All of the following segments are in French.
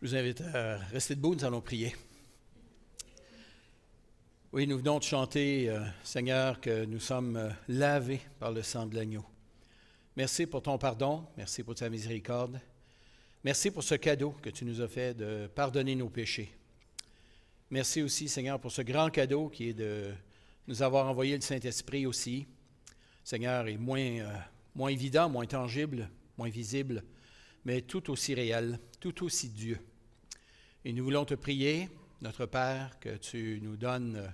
Je vous invite à rester debout, nous allons prier. Oui, nous venons de chanter, Seigneur, que nous sommes lavés par le sang de l'agneau. Merci pour ton pardon, merci pour ta miséricorde. Merci pour ce cadeau que tu nous as fait de pardonner nos péchés. Merci aussi, Seigneur, pour ce grand cadeau qui est de nous avoir envoyé le Saint-Esprit aussi. Seigneur, est moins évident, moins tangible, moins visible, mais tout aussi réel, tout aussi Dieu. Et nous voulons te prier, notre Père, que tu nous donnes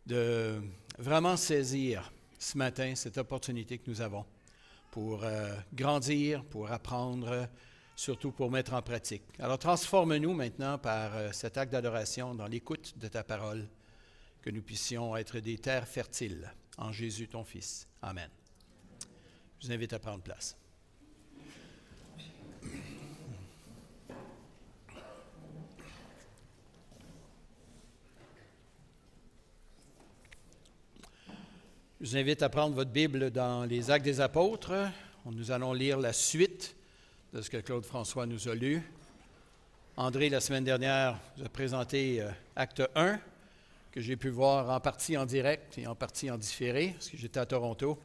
de vraiment saisir ce matin cette opportunité que nous avons pour grandir, pour apprendre, surtout pour mettre en pratique. Alors transforme-nous maintenant par cet acte d'adoration dans l'écoute de ta parole, que nous puissions être des terres fertiles en Jésus ton Fils. Amen. Je vous invite à prendre place. Je vous invite à prendre votre Bible dans les Actes des Apôtres. Nous allons lire la suite de ce que Claude François nous a lu. André, la semaine dernière, vous a présenté Acte 1, que j'ai pu voir en partie en direct et en partie en différé, parce que j'étais à Toronto.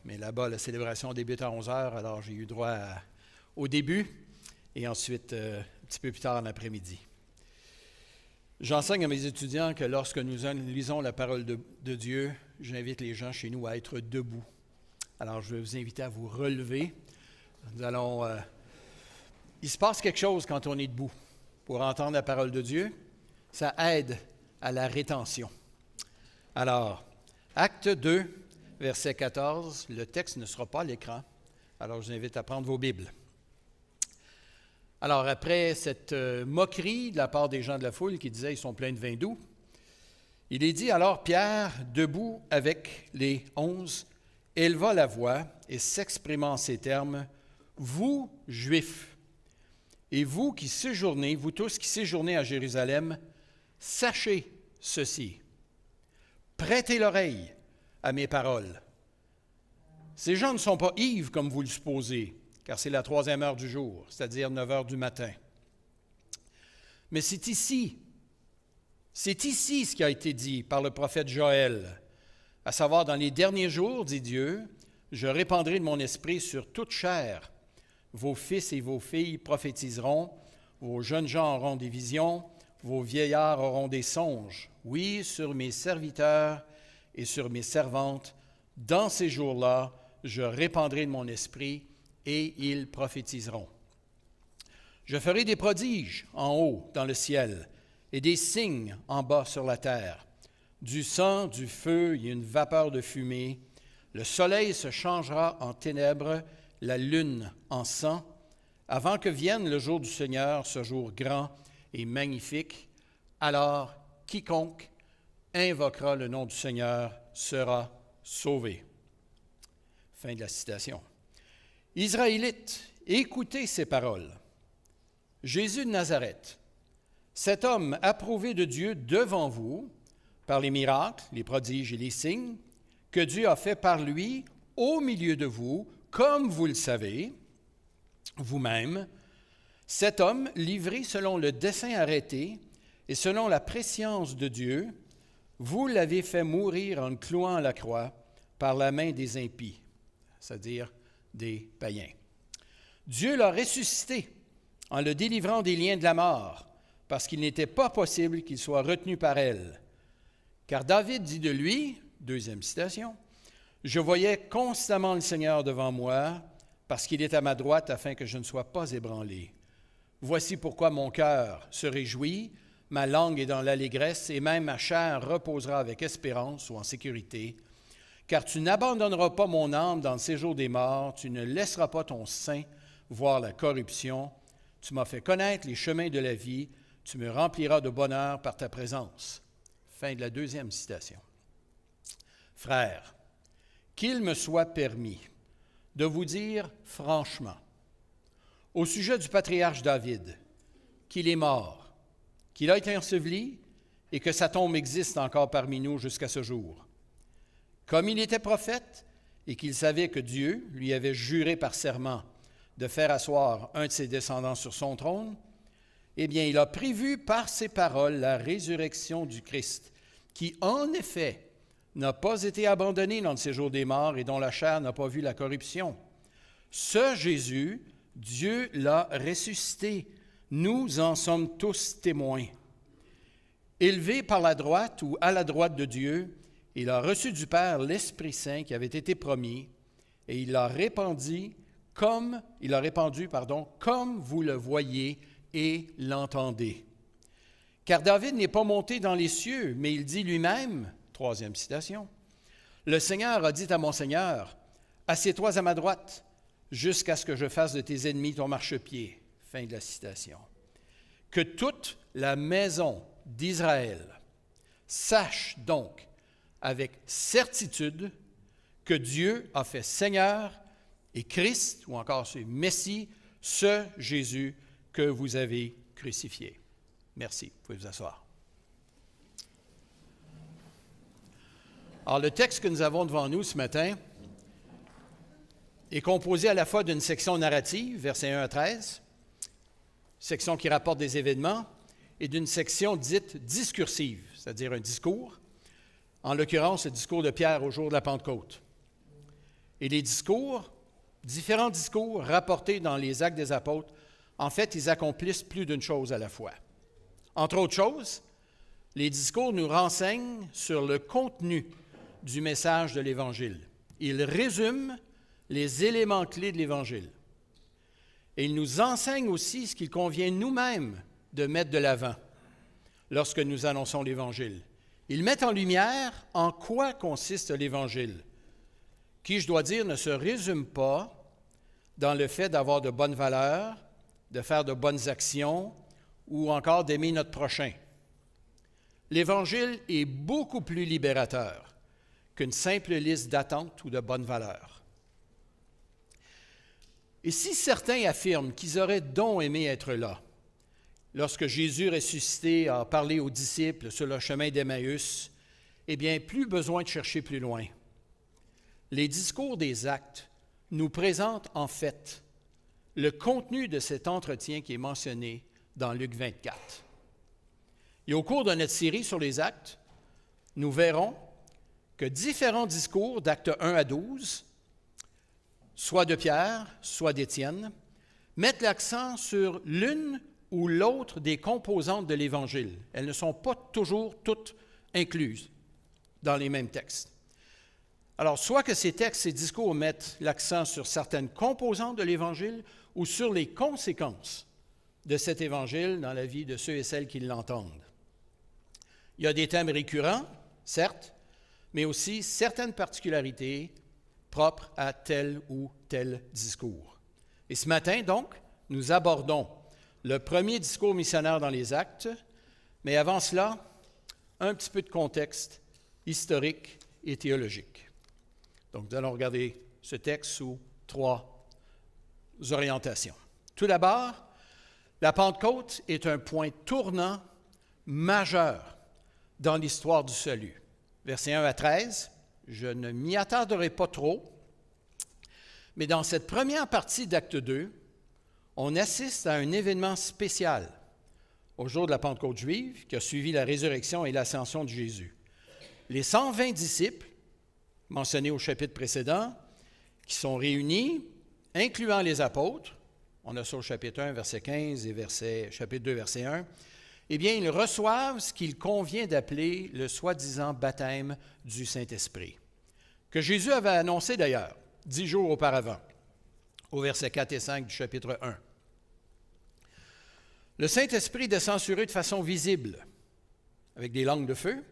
Mais là-bas, la célébration débute à 11h, alors j'ai eu droit au début et ensuite un petit peu plus tard en après-midi. J'enseigne à mes étudiants que lorsque nous lisons la parole de Dieu, j'invite les gens chez nous à être debout. Alors, je vais vous inviter à vous relever. Il se passe quelque chose quand on est debout. Pour entendre la parole de Dieu, ça aide à la rétention. Alors, Acte 2, verset 14, le texte ne sera pas à l'écran. Alors, je vous invite à prendre vos Bibles. Alors, après cette moquerie de la part des gens de la foule qui disaient « ils sont pleins de vin doux », il est dit alors Pierre, debout avec les 11, éleva la voix et s'exprimant en ces termes « Vous, Juifs, et vous qui séjournez, vous tous qui séjournez à Jérusalem, sachez ceci, prêtez l'oreille à mes paroles. Ces gens ne sont pas ivres comme vous le supposez, car c'est la 3e heure du jour, c'est-à-dire 9 heures du matin. Mais c'est ici ce qui a été dit par le prophète Joël, à savoir, dans les derniers jours, dit Dieu, je répandrai de mon esprit sur toute chair. Vos fils et vos filles prophétiseront, vos jeunes gens auront des visions, vos vieillards auront des songes. Oui, sur mes serviteurs et sur mes servantes, dans ces jours-là, je répandrai de mon esprit et ils prophétiseront. Je ferai des prodiges en haut dans le ciel et des signes en bas sur la terre, du sang, du feu et une vapeur de fumée. Le soleil se changera en ténèbres, la lune en sang, avant que vienne le jour du Seigneur, ce jour grand et magnifique. Alors, quiconque invoquera le nom du Seigneur sera sauvé. Fin de la citation. Israélites, écoutez ces paroles. Jésus de Nazareth, cet homme approuvé de Dieu devant vous, par les miracles, les prodiges et les signes, que Dieu a fait par lui au milieu de vous, comme vous le savez, vous-même, cet homme, livré selon le dessein arrêté et selon la prescience de Dieu, vous l'avez fait mourir en le clouant à la croix par la main des impies, c'est-à-dire des païens. Dieu l'a ressuscité en le délivrant des liens de la mort, parce qu'il n'était pas possible qu'il soit retenu par elle. Car David dit de lui, deuxième citation, « Je voyais constamment le Seigneur devant moi, parce qu'il est à ma droite afin que je ne sois pas ébranlé. Voici pourquoi mon cœur se réjouit, ma langue est dans l'allégresse, et même ma chair reposera avec espérance ou en sécurité. Car tu n'abandonneras pas mon âme dans le séjour des morts, tu ne laisseras pas ton sein voir la corruption. Tu m'as fait connaître les chemins de la vie, tu me rempliras de bonheur par ta présence. » Fin de la deuxième citation. Frères, qu'il me soit permis de vous dire franchement, au sujet du patriarche David, qu'il est mort, qu'il a été enseveli et que sa tombe existe encore parmi nous jusqu'à ce jour. Comme il était prophète et qu'il savait que Dieu lui avait juré par serment de faire asseoir un de ses descendants sur son trône, eh bien, il a prévu par ses paroles la résurrection du Christ, qui, en effet, n'a pas été abandonné dans le séjour des morts et dont la chair n'a pas vu la corruption. Ce Jésus, Dieu l'a ressuscité. Nous en sommes tous témoins. Élevé par la droite ou à la droite de Dieu, il a reçu du Père l'Esprit Saint qui avait été promis, et il l'a répandu, comme vous le voyez et l'entendez. Car David n'est pas monté dans les cieux, mais il dit lui-même, troisième citation, « Le Seigneur a dit à mon Seigneur, assieds-toi à ma droite, jusqu'à ce que je fasse de tes ennemis ton marchepied. » Fin de la citation. Que toute la maison d'Israël sache donc avec certitude que Dieu a fait Seigneur et Christ, ou encore ce Messie, ce Jésus que vous avez crucifié. Merci. Vous pouvez vous asseoir. Alors, le texte que nous avons devant nous ce matin est composé à la fois d'une section narrative, versets 1 à 13, section qui rapporte des événements, et d'une section dite discursive, c'est-à-dire un discours, en l'occurrence le discours de Pierre au jour de la Pentecôte. Et les discours, différents discours rapportés dans les Actes des Apôtres, en fait, ils accomplissent plus d'une chose à la fois. Entre autres choses, les discours nous renseignent sur le contenu du message de l'Évangile. Ils résument les éléments clés de l'Évangile. Et ils nous enseignent aussi ce qu'il convient nous-mêmes de mettre de l'avant lorsque nous annonçons l'Évangile. Ils mettent en lumière en quoi consiste l'Évangile, qui, je dois dire, ne se résume pas dans le fait d'avoir de bonnes valeurs, de faire de bonnes actions ou encore d'aimer notre prochain. L'Évangile est beaucoup plus libérateur qu'une simple liste d'attentes ou de bonnes valeurs. Et si certains affirment qu'ils auraient donc aimé être là, lorsque Jésus ressuscité a parlé aux disciples sur le chemin d'Emmaüs, eh bien, plus besoin de chercher plus loin. Les discours des Actes nous présentent en fait le contenu de cet entretien qui est mentionné dans Luc 24. Et au cours de notre série sur les Actes, nous verrons que différents discours d'Actes 1 à 12, soit de Pierre, soit d'Étienne, mettent l'accent sur l'une ou l'autre des composantes de l'Évangile. Elles ne sont pas toujours toutes incluses dans les mêmes textes. Alors, soit que ces textes, ces discours mettent l'accent sur certaines composantes de l'Évangile ou sur les conséquences de cet Évangile dans la vie de ceux et celles qui l'entendent. Il y a des thèmes récurrents, certes, mais aussi certaines particularités propres à tel ou tel discours. Et ce matin, donc, nous abordons le premier discours missionnaire dans les Actes, mais avant cela, un petit peu de contexte historique et théologique. Donc, nous allons regarder ce texte sous 3 orientations. Tout d'abord, la Pentecôte est un point tournant majeur dans l'histoire du salut. Versets 1 à 13, je ne m'y attarderai pas trop, mais dans cette première partie d'Acte 2, on assiste à un événement spécial au jour de la Pentecôte juive qui a suivi la résurrection et l'ascension de Jésus. Les 120 disciples, mentionnés au chapitre précédent, qui sont réunis, incluant les apôtres, on a ça au chapitre 1, verset 15 et chapitre 2, verset 1, eh bien, ils reçoivent ce qu'il convient d'appeler le soi-disant baptême du Saint-Esprit, que Jésus avait annoncé d'ailleurs 10 jours auparavant, au verset 4 et 5 du chapitre 1. Le Saint-Esprit descend sur eux de façon visible, avec des langues de feu,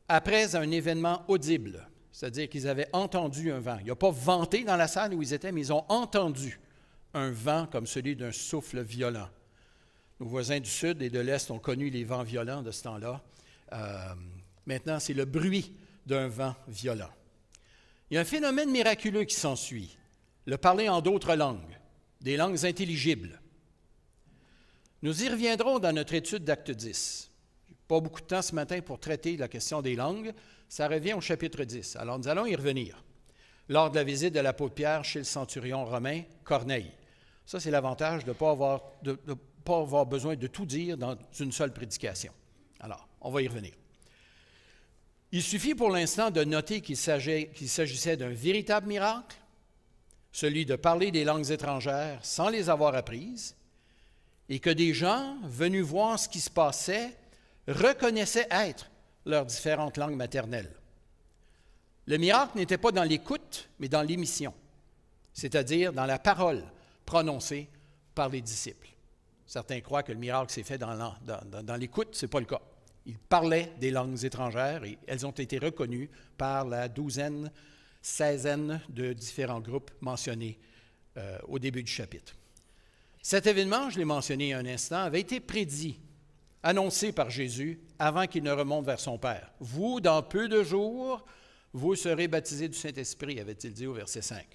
après un événement audible, c'est-à-dire qu'ils avaient entendu un vent. Il n'a pas venté dans la salle où ils étaient, mais ils ont entendu un vent comme celui d'un souffle violent. Nos voisins du Sud et de l'Est ont connu les vents violents de ce temps-là. Maintenant, c'est le bruit d'un vent violent. Il y a un phénomène miraculeux qui s'ensuit, le parler en d'autres langues, des langues intelligibles. Nous y reviendrons dans notre étude d'Acte 10. Je n'ai pas beaucoup de temps ce matin pour traiter la question des langues. Ça revient au chapitre 10. Alors, nous allons y revenir. lors de la visite de l'apôtre Pierre chez le centurion romain Corneille. Ça, c'est l'avantage de ne pas avoir besoin de tout dire dans une seule prédication. Alors, on va y revenir. Il suffit pour l'instant de noter qu'il s'agissait d'un véritable miracle, celui de parler des langues étrangères sans les avoir apprises, et que des gens venus voir ce qui se passait reconnaissaient être leurs différentes langues maternelles. Le miracle n'était pas dans l'écoute, mais dans l'émission, c'est-à-dire dans la parole prononcée par les disciples. Certains croient que le miracle s'est fait dans l'écoute, ce n'est pas le cas. Ils parlaient des langues étrangères et elles ont été reconnues par la douzaine, 16aine de différents groupes mentionnés au début du chapitre. Cet événement, je l'ai mentionné un instant, avait été prédit, annoncé par Jésus avant qu'il ne remonte vers son Père. « Vous, dans peu de jours, vous serez baptisés du Saint-Esprit », avait-il dit au verset 5.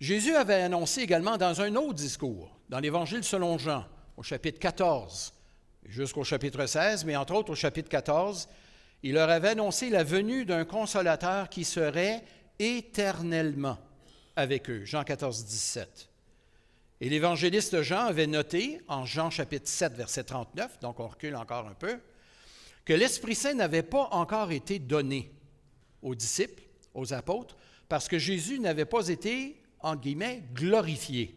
Jésus avait annoncé également dans un autre discours, dans l'Évangile selon Jean, au chapitre 14, jusqu'au chapitre 16, mais entre autres au chapitre 14, il leur avait annoncé la venue d'un consolateur qui serait éternellement avec eux. Jean 14, 17. Et l'évangéliste Jean avait noté, en Jean chapitre 7, verset 39, donc on recule encore un peu, que l'Esprit Saint n'avait pas encore été donné aux disciples, aux apôtres, parce que Jésus n'avait pas été, en guillemets, glorifié.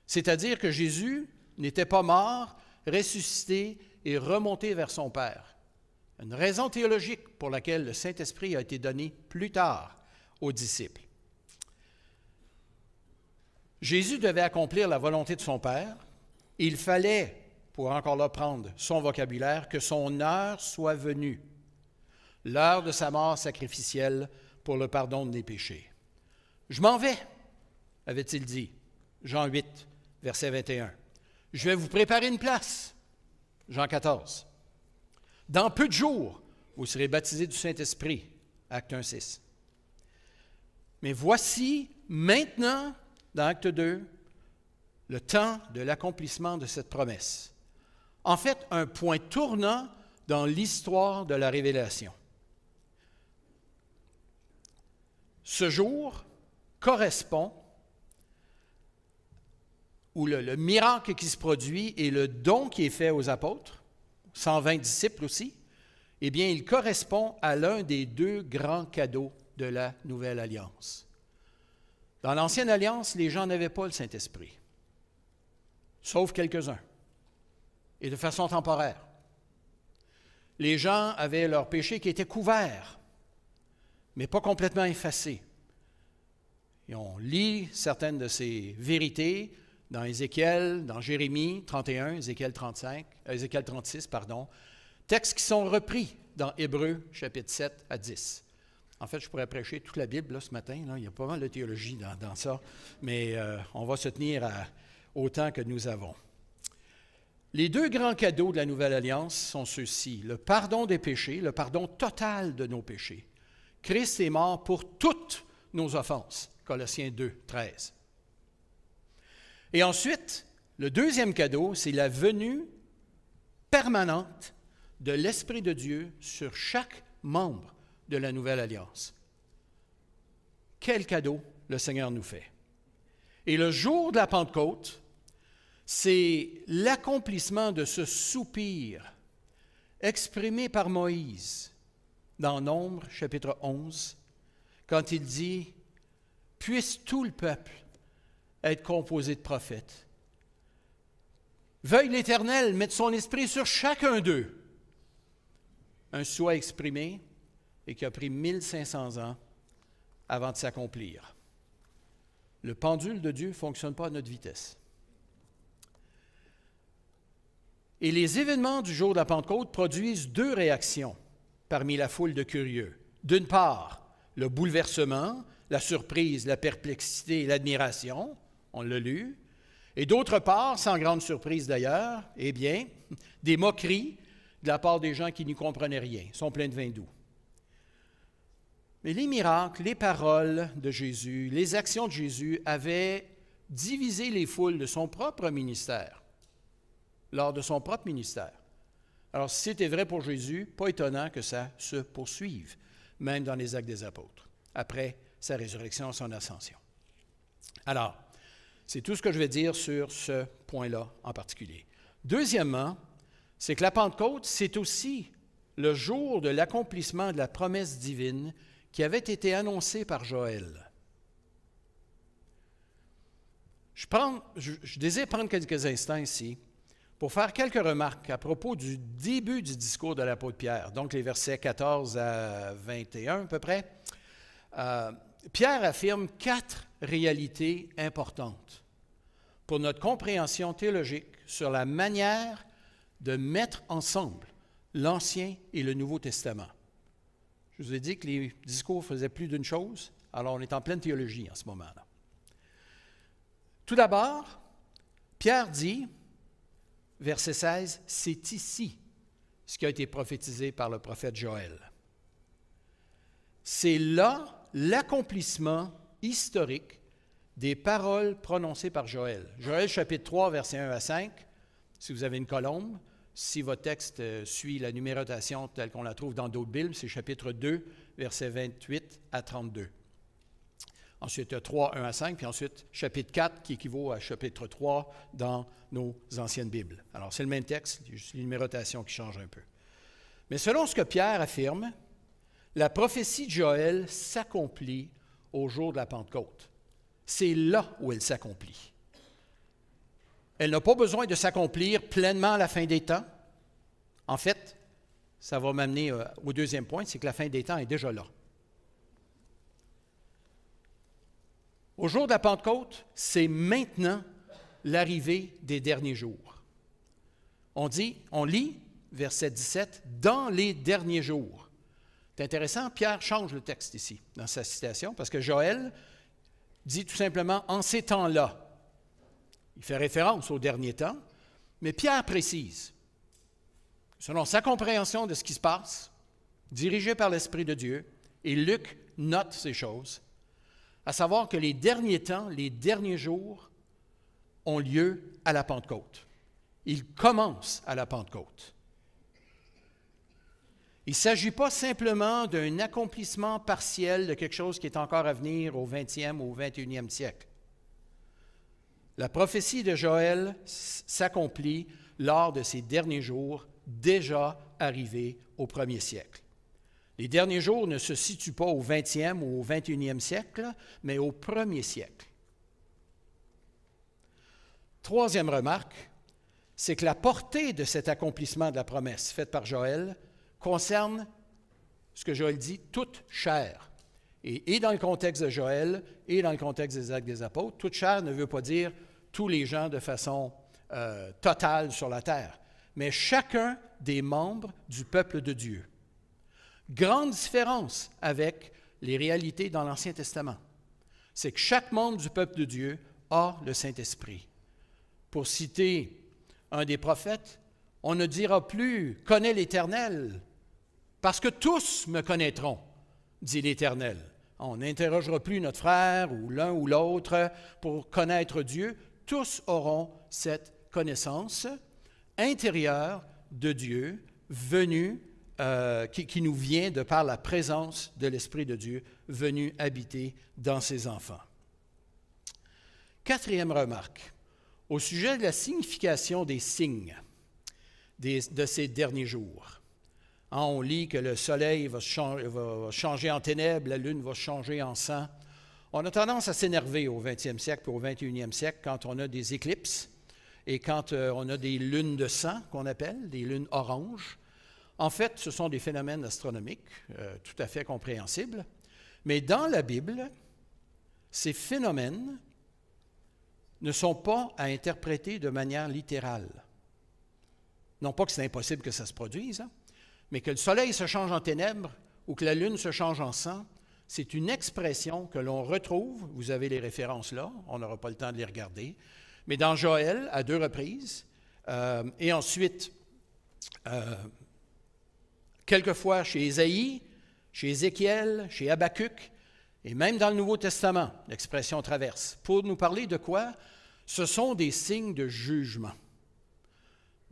C'est-à-dire que Jésus n'était pas mort, ressuscité et remonté vers son Père. Une raison théologique pour laquelle le Saint-Esprit a été donné plus tard aux disciples. Jésus devait accomplir la volonté de son Père. Il fallait, pour encore là prendre son vocabulaire, que son heure soit venue, l'heure de sa mort sacrificielle pour le pardon des péchés. « Je m'en vais », avait-il dit, Jean 8, verset 21. « Je vais vous préparer une place », Jean 14. « Dans peu de jours, vous serez baptisés du Saint-Esprit », Acte 1, 6. Mais voici maintenant, dans Acte 2, le temps de l'accomplissement de cette promesse. En fait, un point tournant dans l'histoire de la révélation. Ce jour correspond, où le miracle qui se produit et le don qui est fait aux apôtres, 120 disciples aussi, eh bien, il correspond à l'un des deux grands cadeaux de la Nouvelle Alliance. Dans l'Ancienne Alliance, les gens n'avaient pas le Saint-Esprit, sauf quelques-uns, et de façon temporaire. Les gens avaient leurs péchés qui étaient couverts, mais pas complètement effacés. Et on lit certaines de ces vérités dans Ézéchiel, dans Jérémie 31, Ézéchiel 36, textes qui sont repris dans Hébreux, chapitre 7 à 10. En fait, je pourrais prêcher toute la Bible là, ce matin. Là. Il y a pas mal de théologie dans ça, mais on va se tenir au temps que nous avons. Les deux grands cadeaux de la Nouvelle Alliance sont ceux-ci. Le pardon des péchés, le pardon total de nos péchés. Christ est mort pour toutes nos offenses. Colossiens 2, 13. Et ensuite, le deuxième cadeau, c'est la venue permanente de l'Esprit de Dieu sur chaque membre de la Nouvelle Alliance. Quel cadeau le Seigneur nous fait. Et le jour de la Pentecôte, c'est l'accomplissement de ce soupir exprimé par Moïse dans Nombre, chapitre 11, quand il dit « Puisse tout le peuple être composé de prophètes. Veuille l'Éternel mettre son esprit sur chacun d'eux. » Un souhait exprimé et qui a pris 1500 ans avant de s'accomplir. Le pendule de Dieu ne fonctionne pas à notre vitesse. Et les événements du jour de la Pentecôte produisent deux réactions parmi la foule de curieux. D'une part, le bouleversement, la surprise, la perplexité et l'admiration, on l'a lu. Et d'autre part, sans grande surprise d'ailleurs, eh bien, des moqueries de la part des gens qui n'y comprenaient rien, sont pleins de vin doux. Mais les miracles, les paroles de Jésus, les actions de Jésus avaient divisé les foules de son propre ministère, lors de son propre ministère. Alors, si c'était vrai pour Jésus, pas étonnant que ça se poursuive, même dans les Actes des Apôtres. après sa résurrection, son ascension. Alors, c'est tout ce que je vais dire sur ce point-là en particulier. Deuxièmement, c'est que la Pentecôte, c'est aussi le jour de l'accomplissement de la promesse divine qui avait été annoncée par Joël. Je désire prendre quelques instants ici pour faire quelques remarques à propos du début du discours de l'apôtre Pierre, donc les versets 14 à 21 à peu près. Pierre affirme 4 réalités importantes pour notre compréhension théologique sur la manière de mettre ensemble l'Ancien et le Nouveau Testament. Je vous ai dit que les discours faisaient plus d'une chose, alors on est en pleine théologie en ce moment-là. Tout d'abord, Pierre dit, verset 16, « C'est ici ce qui a été prophétisé par le prophète Joël. » C'est là l'accomplissement historique des paroles prononcées par Joël. Joël chapitre 3, versets 1 à 5, si vous avez une colombe, si votre texte suit la numérotation telle qu'on la trouve dans d'autres Bibles, c'est chapitre 2, versets 28 à 32. Ensuite, 3, 1 à 5, puis ensuite, chapitre 4, qui équivaut à chapitre 3 dans nos anciennes Bibles. Alors, c'est le même texte, juste une numérotation qui change un peu. Mais selon ce que Pierre affirme, la prophétie de Joël s'accomplit au jour de la Pentecôte. C'est là où elle s'accomplit. Elle n'a pas besoin de s'accomplir pleinement à la fin des temps. En fait, ça va m'amener au deuxième point, c'est que la fin des temps est déjà là. Au jour de la Pentecôte, c'est maintenant l'arrivée des derniers jours. On lit, verset 17, « Dans les derniers jours ». C'est intéressant, Pierre change le texte ici, dans sa citation, parce que Joël dit tout simplement « en ces temps-là ». Il fait référence aux derniers temps, mais Pierre précise, selon sa compréhension de ce qui se passe, dirigé par l'Esprit de Dieu, et Luc note ces choses, à savoir que les derniers temps, les derniers jours, ont lieu à la Pentecôte. Ils commencent à la Pentecôte. Il ne s'agit pas simplement d'un accomplissement partiel de quelque chose qui est encore à venir au 20e ou au 21e siècle. La prophétie de Joël s'accomplit lors de ces derniers jours déjà arrivés au 1er siècle. Les derniers jours ne se situent pas au 20e ou au 21e siècle, mais au 1er siècle. Troisième remarque, c'est que la portée de cet accomplissement de la promesse faite par Joël concerne, ce que Joël dit, toute chair. Et dans le contexte de Joël et dans le contexte des Actes des Apôtres, toute chair ne veut pas dire tous les gens de façon totale sur la terre, mais chacun des membres du peuple de Dieu. Grande différence avec les réalités dans l'Ancien Testament, c'est que chaque membre du peuple de Dieu a le Saint-Esprit. Pour citer un des prophètes, on ne dira plus « connais l'Éternel » parce que tous me connaîtront, dit l'Éternel. On n'interrogera plus notre frère ou l'un ou l'autre pour connaître Dieu. Tous auront cette connaissance intérieure de Dieu venue qui nous vient de par la présence de l'Esprit de Dieu venu habiter dans ses enfants. Quatrième remarque, au sujet de la signification des signes de ces derniers jours. On lit que le soleil va changer en ténèbres, la lune va changer en sang. On a tendance à s'énerver au 20e siècle et au 21e siècle quand on a des éclipses et quand on a des lunes de sang, qu'on appelle, des lunes oranges. En fait, ce sont des phénomènes astronomiques tout à fait compréhensibles. Mais dans la Bible, ces phénomènes ne sont pas à interpréter de manière littérale. Non pas que c'est impossible que ça se produise, mais que le soleil se change en ténèbres ou que la lune se change en sang, c'est une expression que l'on retrouve, vous avez les références là, on n'aura pas le temps de les regarder, mais dans Joël, à 2 reprises, et ensuite, quelquefois chez Ésaïe, chez Ézéchiel, chez Habacuc, et même dans le Nouveau Testament, l'expression traverse. Pour nous parler de quoi? Ce sont des signes de jugement.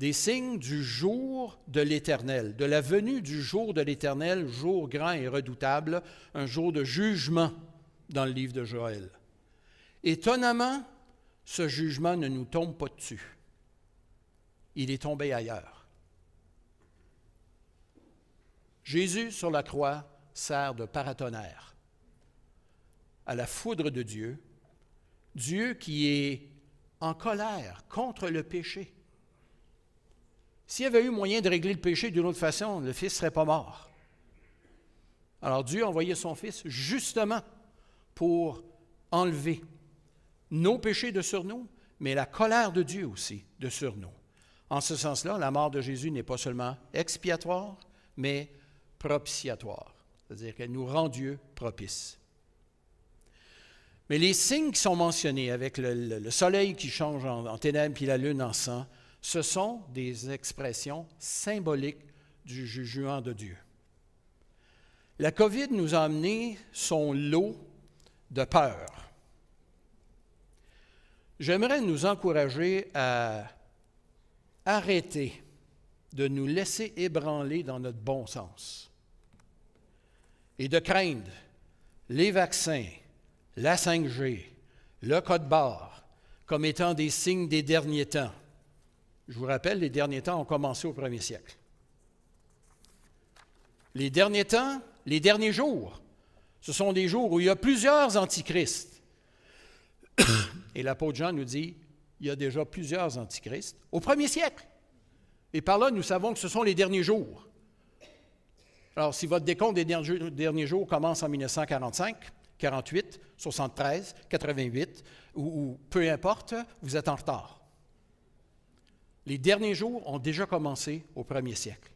des signes du jour de l'Éternel, de la venue du jour de l'Éternel, jour grand et redoutable, un jour de jugement dans le livre de Joël. Étonnamment, ce jugement ne nous tombe pas dessus. Il est tombé ailleurs. Jésus, sur la croix, sert de paratonnerre à la foudre de Dieu, Dieu qui est en colère contre le péché. S'il y avait eu moyen de régler le péché d'une autre façon, le Fils ne serait pas mort. Alors Dieu a envoyé son Fils justement pour enlever nos péchés de sur nous, mais la colère de Dieu aussi de sur nous. En ce sens-là, la mort de Jésus n'est pas seulement expiatoire, mais propitiatoire, c'est-à-dire qu'elle nous rend Dieu propice. Mais les signes qui sont mentionnés avec le soleil qui change en ténèbres puis la lune en sang, ce sont des expressions symboliques du jugement de Dieu. La COVID nous a amené son lot de peur. J'aimerais nous encourager à arrêter de nous laisser ébranler dans notre bon sens et de craindre les vaccins, la 5G, le code barre comme étant des signes des derniers temps. Je vous rappelle, les derniers temps ont commencé au 1er siècle. Les derniers temps, les derniers jours, ce sont des jours où il y a plusieurs antichrists. Et l'apôtre Jean nous dit, il y a déjà plusieurs antichrists au 1er siècle. Et par là, nous savons que ce sont les derniers jours. Alors, si votre décompte des derniers jours commence en 1945, 48, 73, 88, ou peu importe, vous êtes en retard. Les derniers jours ont déjà commencé au 1er siècle.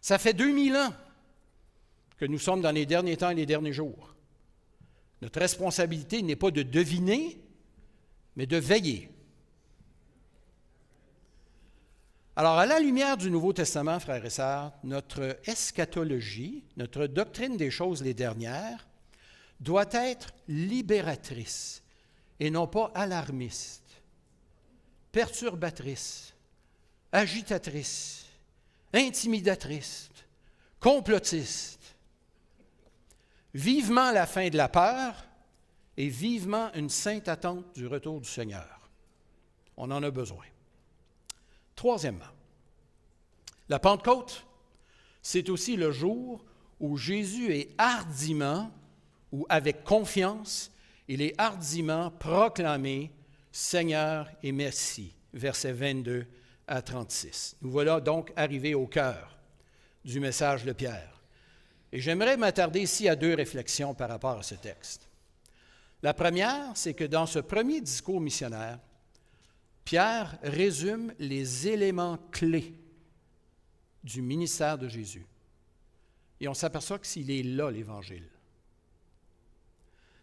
Ça fait 2000 ans que nous sommes dans les derniers temps et les derniers jours. Notre responsabilité n'est pas de deviner, mais de veiller. Alors, à la lumière du Nouveau Testament, frères et sœurs, notre eschatologie, notre doctrine des choses les dernières, doit être libératrice et non pas alarmiste, perturbatrice, agitatrice, intimidatrice, complotiste. Vivement la fin de la peur et vivement une sainte attente du retour du Seigneur. On en a besoin. Troisièmement, la Pentecôte, c'est aussi le jour où Jésus est hardiment, ou avec confiance, il est hardiment proclamé Seigneur et Messie, versets 22 à 36. Nous voilà donc arrivés au cœur du message de Pierre. Et j'aimerais m'attarder ici à deux réflexions par rapport à ce texte. La première, c'est que dans ce premier discours missionnaire, Pierre résume les éléments clés du ministère de Jésus. Et on s'aperçoit que s'il est là, l'Évangile.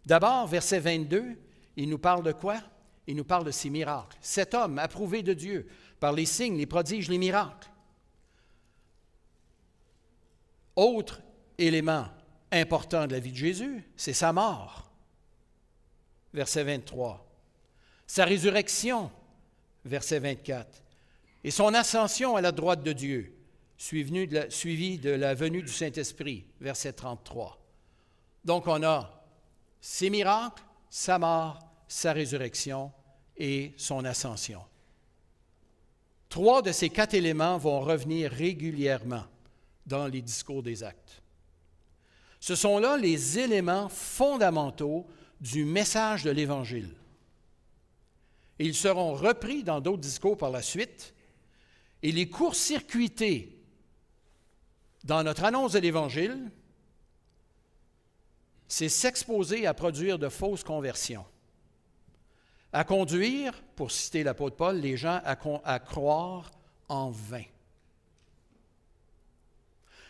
D'abord, verset 22, il nous parle de quoi? Il nous parle de ses miracles. Cet homme approuvé de Dieu par les signes, les prodiges, les miracles. Autre élément important de la vie de Jésus, c'est sa mort. Verset 23. Sa résurrection, verset 24. Et son ascension à la droite de Dieu, suivi de la venue du Saint-Esprit, verset 33. Donc on a ses miracles, sa mort, sa résurrection et son ascension. 3 de ces 4 éléments vont revenir régulièrement dans les discours des actes. Ce sont là les éléments fondamentaux du message de l'Évangile. Et ils seront repris dans d'autres discours par la suite, et les court-circuités dans notre annonce de l'Évangile, c'est s'exposer à produire de fausses conversions, à conduire, pour citer l'apôtre Paul, les gens à croire en vain.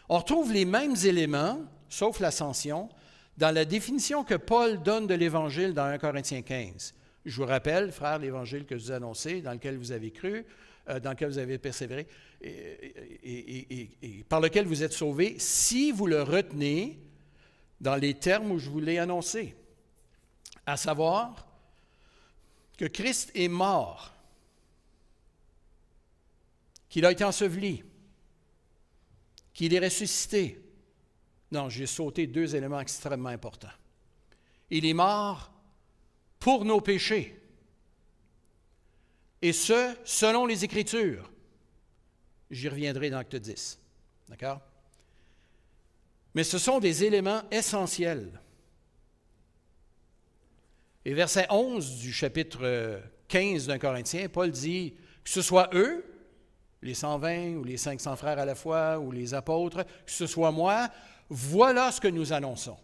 On retrouve les mêmes éléments, sauf l'ascension, dans la définition que Paul donne de l'Évangile dans 1 Corinthiens 15. Je vous rappelle, frères, l'Évangile que je vous ai annoncé, dans lequel vous avez cru, dans lequel vous avez persévéré, et par lequel vous êtes sauvés, si vous le retenez dans les termes où je vous l'ai annoncé, à savoir que Christ est mort qu'il a été enseveli, qu'il est ressuscité. Non, j'ai sauté 2 éléments extrêmement importants. Il est mort pour nos péchés, et ce, selon les Écritures. J'y reviendrai dans Acte 10. D'accord? Mais ce sont des éléments essentiels. Et verset 11 du chapitre 15 d'un Corinthien, Paul dit que ce soit eux, les 120 ou les 500 frères à la fois, ou les apôtres, que ce soit moi, voilà ce que nous annonçons.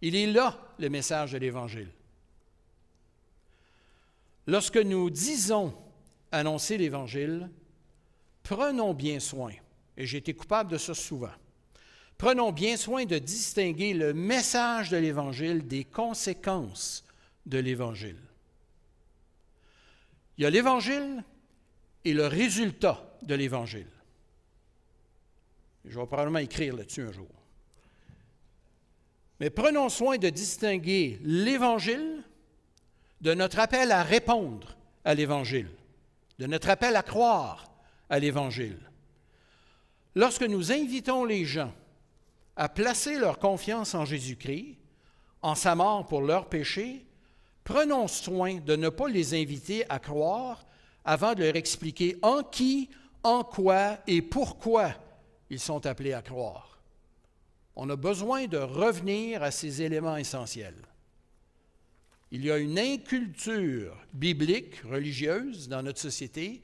Il est là le message de l'Évangile. Lorsque nous disons annoncer l'Évangile, prenons bien soin, et j'ai été coupable de ça souvent, prenons bien soin de distinguer le message de l'Évangile des conséquences de l'Évangile. Il y a l'Évangile et le résultat de l'Évangile. Je vais probablement écrire là-dessus un jour. Mais prenons soin de distinguer l'Évangile de notre appel à répondre à l'Évangile, de notre appel à croire à l'Évangile. Lorsque nous invitons les gens à placer leur confiance en Jésus-Christ, en sa mort pour leurs péchés, prenons soin de ne pas les inviter à croire avant de leur expliquer en qui, en quoi et pourquoi ils sont appelés à croire. On a besoin de revenir à ces éléments essentiels. Il y a une inculture biblique, religieuse dans notre société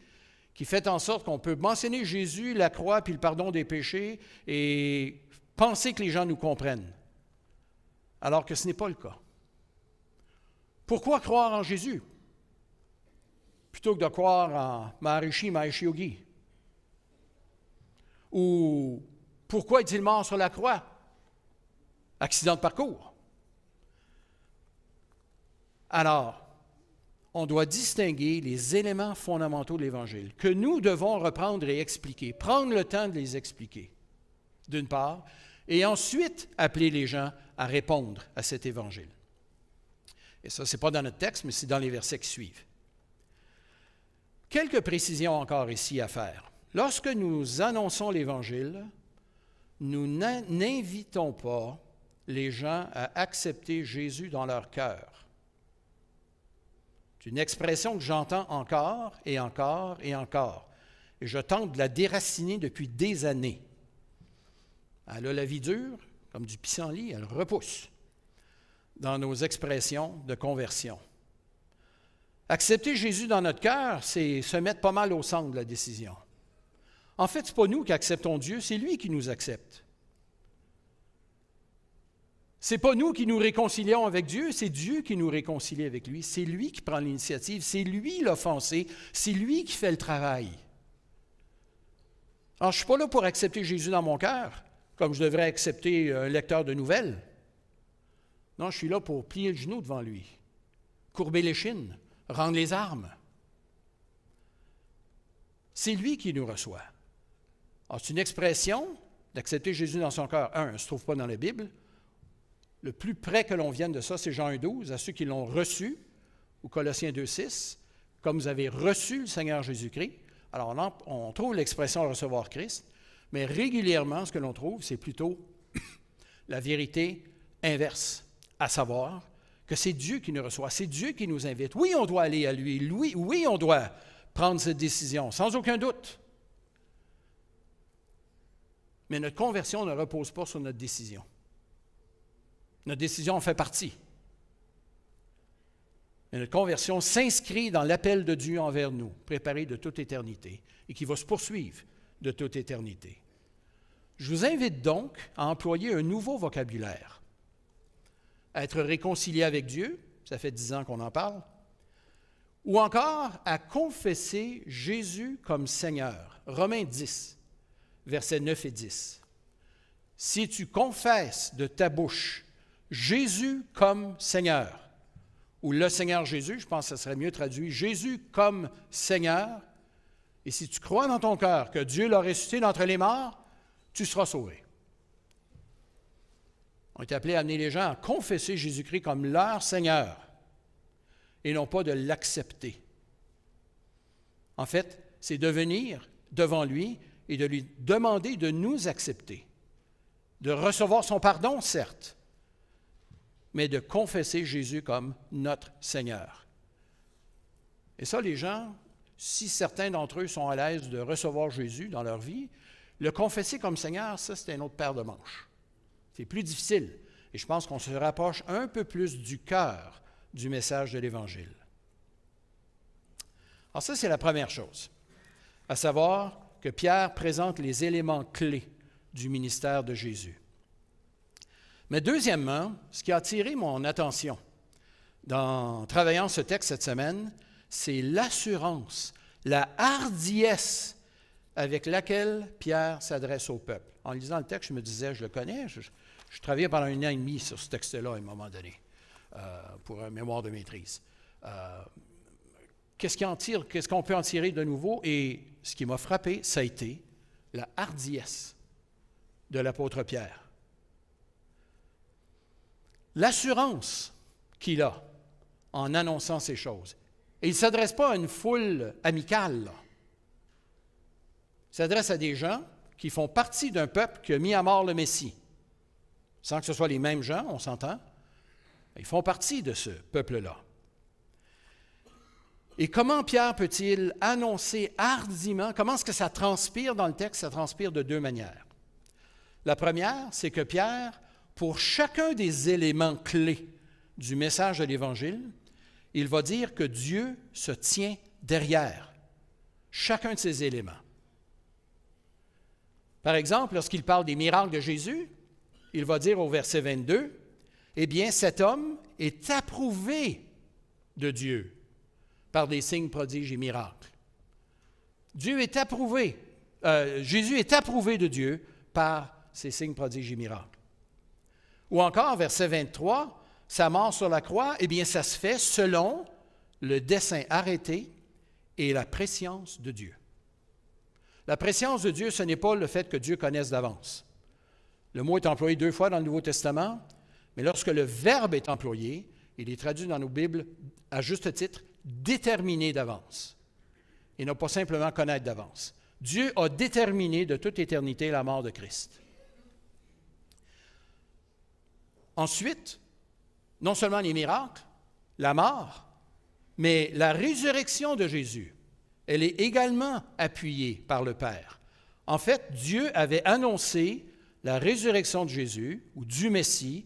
qui fait en sorte qu'on peut mentionner Jésus, la croix, puis le pardon des péchés et penser que les gens nous comprennent, alors que ce n'est pas le cas. Pourquoi croire en Jésus plutôt que de croire en Maharishi Mahesh Yogi? Ou pourquoi est-il mort sur la croix? Accident de parcours. Alors, on doit distinguer les éléments fondamentaux de l'Évangile que nous devons reprendre et expliquer, prendre le temps de les expliquer, d'une part, et ensuite appeler les gens à répondre à cet Évangile. Et ça, ce n'est pas dans notre texte, mais c'est dans les versets qui suivent. Quelques précisions encore ici à faire. Lorsque nous annonçons l'Évangile, nous n'invitons pas les gens à accepter Jésus dans leur cœur. C'est une expression que j'entends encore et encore et encore. Et je tente de la déraciner depuis des années. Elle a la vie dure, comme du pissenlit, elle repousse dans nos expressions de conversion. Accepter Jésus dans notre cœur, c'est se mettre pas mal au centre de la décision. En fait, ce n'est pas nous qui acceptons Dieu, c'est lui qui nous accepte. Ce n'est pas nous qui nous réconcilions avec Dieu, c'est Dieu qui nous réconcilie avec lui. C'est lui qui prend l'initiative, c'est lui l'offensé, c'est lui qui fait le travail. Alors, je ne suis pas là pour accepter Jésus dans mon cœur, comme je devrais accepter un lecteur de nouvelles. Non, je suis là pour plier le genou devant lui, courber l'échine, rendre les armes. C'est lui qui nous reçoit. Alors, c'est une expression d'accepter Jésus dans son cœur. Elle ne se trouve pas dans la Bible. Le plus près que l'on vienne de ça, c'est Jean 1,12, à ceux qui l'ont reçu, ou Colossiens 2,6, comme vous avez reçu le Seigneur Jésus-Christ. Alors, on trouve l'expression « recevoir Christ », mais régulièrement, ce que l'on trouve, c'est plutôt la vérité inverse, à savoir que c'est Dieu qui nous reçoit, c'est Dieu qui nous invite. Oui, on doit aller à lui, oui, on doit prendre cette décision, sans aucun doute. Mais notre conversion ne repose pas sur notre décision. Notre décision en fait partie. Mais notre conversion s'inscrit dans l'appel de Dieu envers nous, préparé de toute éternité, et qui va se poursuivre de toute éternité. Je vous invite donc à employer un nouveau vocabulaire, à être réconcilié avec Dieu, ça fait 10 ans qu'on en parle, ou encore à confesser Jésus comme Seigneur. Romains 10, versets 9 et 10. Si tu confesses de ta bouche Jésus comme Seigneur, ou le Seigneur Jésus, je pense que ça serait mieux traduit, Jésus comme Seigneur, et si tu crois dans ton cœur que Dieu l'a ressuscité d'entre les morts, tu seras sauvé. On est appelé à amener les gens à confesser Jésus-Christ comme leur Seigneur et non pas de l'accepter. En fait, c'est de venir devant lui et de lui demander de nous accepter, de recevoir son pardon, certes, mais de confesser Jésus comme notre Seigneur. Et ça, les gens, si certains d'entre eux sont à l'aise de recevoir Jésus dans leur vie, le confesser comme Seigneur, ça, c'est une autre paire de manches. C'est plus difficile. Et je pense qu'on se rapproche un peu plus du cœur du message de l'Évangile. Alors ça, c'est la première chose, à savoir que Pierre présente les éléments clés du ministère de Jésus. Mais deuxièmement, ce qui a attiré mon attention en travaillant ce texte cette semaine, c'est l'assurance, la hardiesse avec laquelle Pierre s'adresse au peuple. En lisant le texte, je me disais, je le connais, je travaillais pendant 1 an et demi sur ce texte-là à un moment donné, pour un mémoire de maîtrise. Qu'est-ce qu'on peut en tirer de nouveau? Et ce qui m'a frappé, ça a été la hardiesse de l'apôtre Pierre. L'assurance qu'il a en annonçant ces choses. Et il ne s'adresse pas à une foule amicale, là. Il s'adresse à des gens qui font partie d'un peuple qui a mis à mort le Messie. Sans que ce soit les mêmes gens, on s'entend. Ils font partie de ce peuple-là. Et comment Pierre peut-il annoncer hardiment, comment est-ce que ça transpire dans le texte? Ça transpire de deux manières. La première, c'est que Pierre, pour chacun des éléments clés du message de l'Évangile, il va dire que Dieu se tient derrière chacun de ces éléments. Par exemple, lorsqu'il parle des miracles de Jésus, il va dire au verset 22, « Eh bien, cet homme est approuvé de Dieu par des signes, prodiges et miracles. » Dieu est approuvé, Jésus est approuvé de Dieu par ces signes, prodiges et miracles. Ou encore, verset 23, « Sa mort sur la croix, eh bien, ça se fait selon le dessein arrêté et la prescience de Dieu. » La prescience de Dieu, ce n'est pas le fait que Dieu connaisse d'avance. Le mot est employé 2 fois dans le Nouveau Testament, mais lorsque le verbe est employé, il est traduit dans nos Bibles, à juste titre, déterminé d'avance, et non pas simplement connaître d'avance. Dieu a déterminé de toute éternité la mort de Christ. Ensuite, non seulement les miracles, la mort, mais la résurrection de Jésus, elle est également appuyée par le Père. En fait, Dieu avait annoncé la résurrection de Jésus, ou du Messie,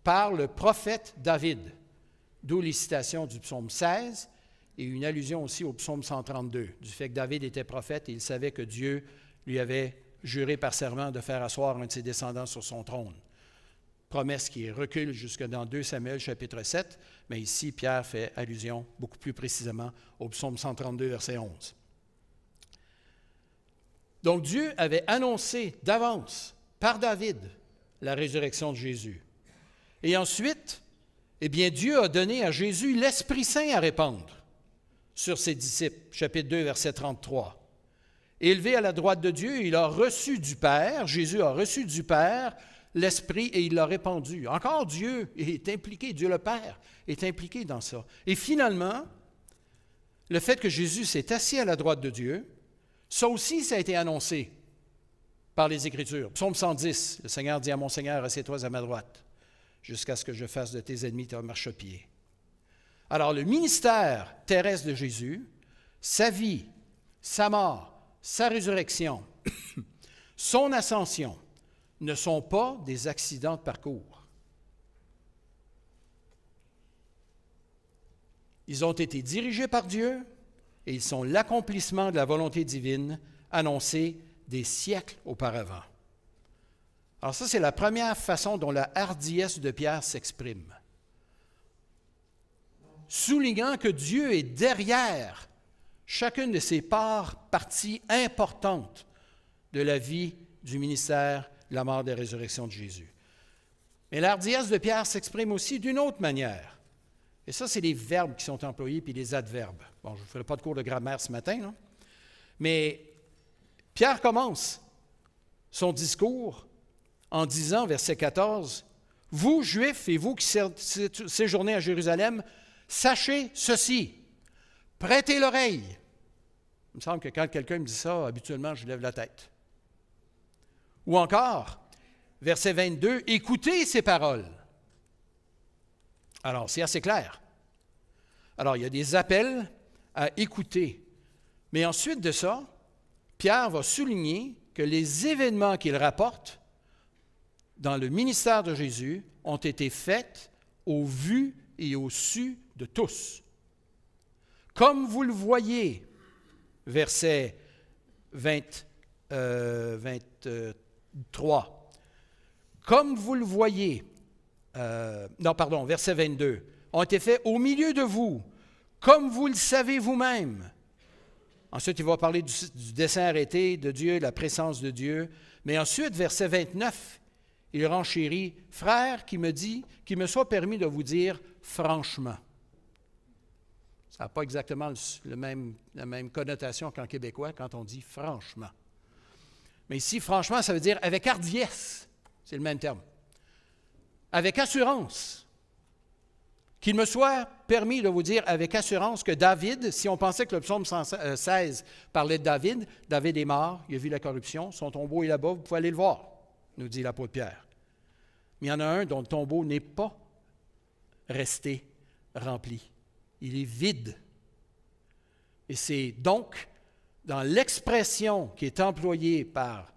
par le prophète David, d'où les citations du psaume 16 et une allusion aussi au psaume 132, du fait que David était prophète et il savait que Dieu lui avait juré par serment de faire asseoir un de ses descendants sur son trône. Promesse qui recule jusque dans 2 Samuel chapitre 7, mais ici Pierre fait allusion beaucoup plus précisément au psaume 132, verset 11. Donc Dieu avait annoncé d'avance par David la résurrection de Jésus. Et ensuite, eh bien, Dieu a donné à Jésus l'Esprit Saint à répandre sur ses disciples, chapitre 2, verset 33. Élevé à la droite de Dieu, il a reçu du Père, Jésus a reçu du Père l'Esprit et il l'a répandu. Encore Dieu est impliqué, Dieu le Père est impliqué dans ça. Et finalement, le fait que Jésus s'est assis à la droite de Dieu, ça aussi, ça a été annoncé par les Écritures. Psaume 110, le Seigneur dit à mon Seigneur, assieds-toi à ma droite, jusqu'à ce que je fasse de tes ennemis ta marchepied. Alors, le ministère terrestre de Jésus, sa vie, sa mort, sa résurrection, son ascension, ne sont pas des accidents de parcours. Ils ont été dirigés par Dieu et ils sont l'accomplissement de la volonté divine annoncée des siècles auparavant. Alors ça, c'est la première façon dont la hardiesse de Pierre s'exprime. Soulignant que Dieu est derrière chacune de ces parties importantes de la vie, du ministère, de la mort et de la résurrection de Jésus. Mais la hardiesse de Pierre s'exprime aussi d'une autre manière. Et ça, c'est les verbes qui sont employés puis les adverbes. Bon, je ne ferai pas de cours de grammaire ce matin, non? Mais Pierre commence son discours en disant, verset 14, « Vous, Juifs, et vous qui séjournez à Jérusalem, sachez ceci, prêtez l'oreille, Il me semble que quand quelqu'un me dit ça, habituellement, je lève la tête. Ou encore, verset 22, « Écoutez ces paroles. » Alors, c'est assez clair. Alors, il y a des appels à écouter. Mais ensuite de ça, Pierre va souligner que les événements qu'il rapporte dans le ministère de Jésus ont été faits au vu et au su de tous. Comme vous le voyez, verset 23. Comme vous le voyez, verset 22, ont été faits au milieu de vous, comme vous le savez vous-même. Ensuite, il va parler du dessein arrêté de Dieu, la présence de Dieu. Mais ensuite, verset 29, il renchérit, « Frère, qui me soit permis de vous dire franchement. » Ça n'a pas exactement la même connotation qu'en québécois quand on dit « franchement ». Mais ici, franchement, ça veut dire avec hardiesse. C'est le même terme. Avec assurance. Qu'il me soit permis de vous dire avec assurance que David, si on pensait que le psaume 116 parlait de David, David est mort, il a vu la corruption, son tombeau est là-bas, vous pouvez aller le voir, nous dit l'apôtre Pierre. Mais il y en a un dont le tombeau n'est pas resté rempli. Il est vide. Et c'est donc dans l'expression qui est employée par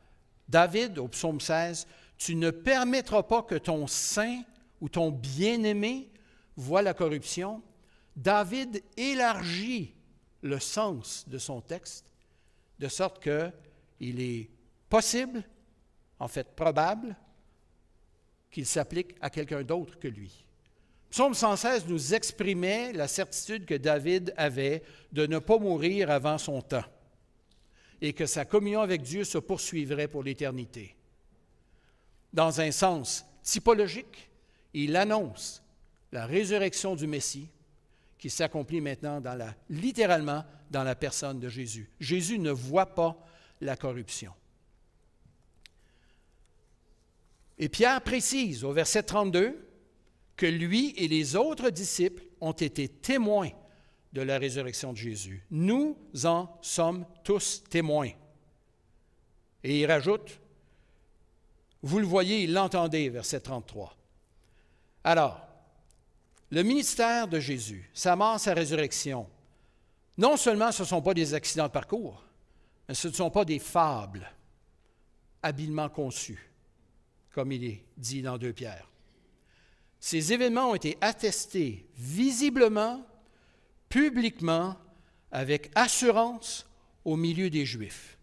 David au psaume 16, « Tu ne permettras pas que ton saint ou ton bien-aimé voit la corruption », David élargit le sens de son texte, de sorte qu'il est possible, en fait probable, qu'il s'applique à quelqu'un d'autre que lui. Psaume 116 nous exprimait la certitude que David avait de ne pas mourir avant son temps et que sa communion avec Dieu se poursuivrait pour l'éternité. Dans un sens typologique, il annonce la résurrection du Messie qui s'accomplit maintenant littéralement dans la personne de Jésus. Jésus ne voit pas la corruption. Et Pierre précise au verset 32 que lui et les autres disciples ont été témoins de la résurrection de Jésus. Nous en sommes tous témoins. Et il rajoute, vous le voyez, il l'entendez, verset 33. Alors, le ministère de Jésus, sa mort, sa résurrection, non seulement ce ne sont pas des accidents de parcours, mais ce ne sont pas des fables habilement conçues, comme il est dit dans 2 Pierre. Ces événements ont été attestés visiblement, publiquement, avec assurance au milieu des Juifs.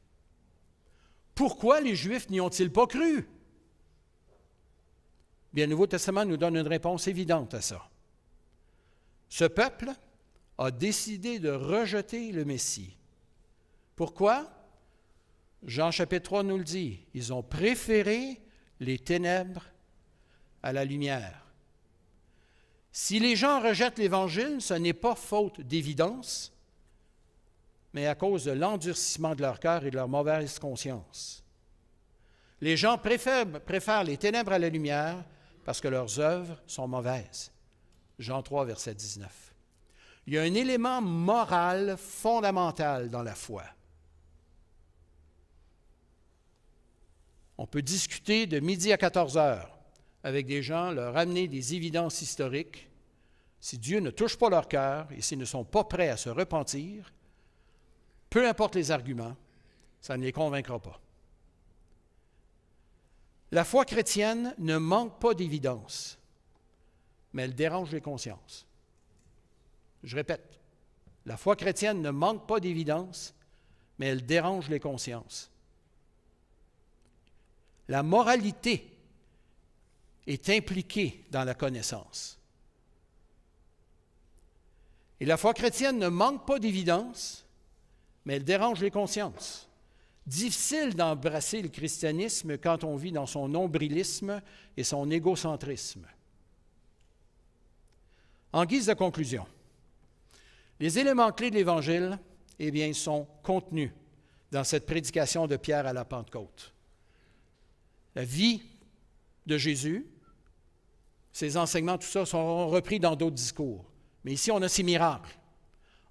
Pourquoi les Juifs n'y ont-ils pas cru? Bien, le Nouveau Testament nous donne une réponse évidente à ça. Ce peuple a décidé de rejeter le Messie. Pourquoi? Jean chapitre 3 nous le dit. Ils ont préféré les ténèbres à la lumière. Si les gens rejettent l'Évangile, ce n'est pas faute d'évidence, mais à cause de l'endurcissement de leur cœur et de leur mauvaise conscience. Les gens préfèrent les ténèbres à la lumière parce que leurs œuvres sont mauvaises. Jean 3, verset 19. Il y a un élément moral fondamental dans la foi. On peut discuter de midi à 14 heures avec des gens, leur amener des évidences historiques. Si Dieu ne touche pas leur cœur et s'ils ne sont pas prêts à se repentir, peu importe les arguments, ça ne les convaincra pas. La foi chrétienne ne manque pas d'évidence, mais elle dérange les consciences. Je répète, la foi chrétienne ne manque pas d'évidence, mais elle dérange les consciences. La moralité est impliquée dans la connaissance. Et la foi chrétienne ne manque pas d'évidence, mais elle dérange les consciences. Difficile d'embrasser le christianisme quand on vit dans son nombrilisme et son égocentrisme. En guise de conclusion, les éléments clés de l'Évangile, sont contenus dans cette prédication de Pierre à la Pentecôte. La vie de Jésus, ses enseignements, tout ça, seront repris dans d'autres discours. Mais ici, on a ses miracles.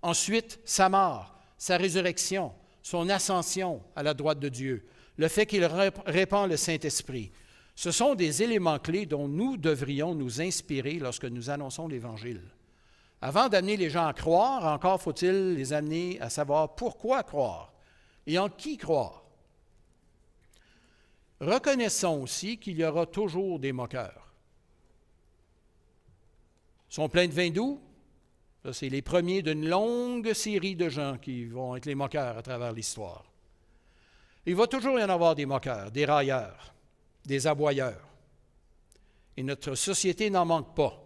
Ensuite, sa mort, sa résurrection, son ascension à la droite de Dieu, le fait qu'il répand le Saint-Esprit. Ce sont des éléments clés dont nous devrions nous inspirer lorsque nous annonçons l'Évangile. Avant d'amener les gens à croire, encore faut-il les amener à savoir pourquoi croire et en qui croire. Reconnaissons aussi qu'il y aura toujours des moqueurs. Ils sont pleins de vin doux. Ça, c'est les premiers d'une longue série de gens qui vont être les moqueurs à travers l'histoire. Il va toujours y en avoir des moqueurs, des railleurs, des aboyeurs. Et notre société n'en manque pas.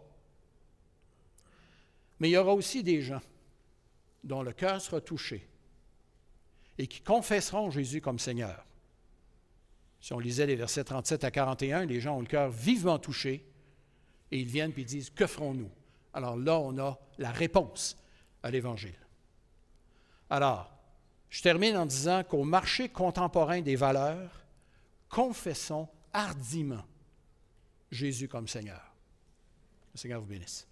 Mais il y aura aussi des gens dont le cœur sera touché et qui confesseront Jésus comme Seigneur. Si on lisait les versets 37 à 41, les gens ont le cœur vivement touché et ils viennent et ils disent « Que ferons-nous » Alors là, on a la réponse à l'Évangile. Alors, je termine en disant qu'au marché contemporain des valeurs, confessons hardiment Jésus comme Seigneur. Que le Seigneur vous bénisse.